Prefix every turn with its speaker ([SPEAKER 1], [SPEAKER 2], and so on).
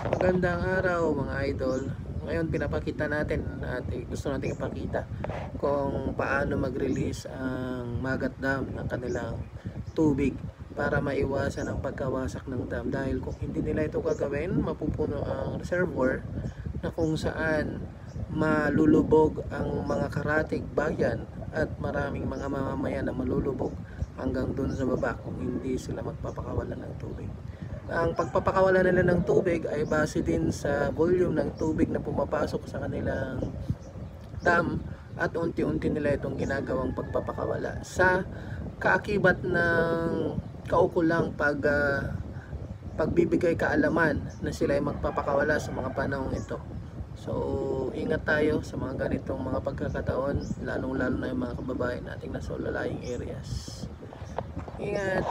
[SPEAKER 1] Magandang araw mga idol. Ngayon pinapakita natin at gusto natin ipakita kung paano mag-release ang Magat Dam ng kanilang tubig para maiwasan ang pagkawasak ng dam, dahil kung hindi nila ito gagawin, mapupuno ang reservoir na kung saan malulubog ang mga karatig bayan at maraming mga mamamayan na malulubog hanggang dun sa baba kung hindi sila magpapakawalan ng tubig. Ang pagpapakawalan nila ng tubig ay base din sa volume ng tubig na pumapasok sa kanilang dam, at unti-unti nila itong ginagawang pagpapakawala sa kaakibat ng kaukulang pagbibigay kaalaman na sila ay magpapakawala sa mga panahong ito. So ingat tayo sa mga ganitong mga pagkakataon, lalong lalo na yung mga kababayan nating nasa lalaying areas. Ingat!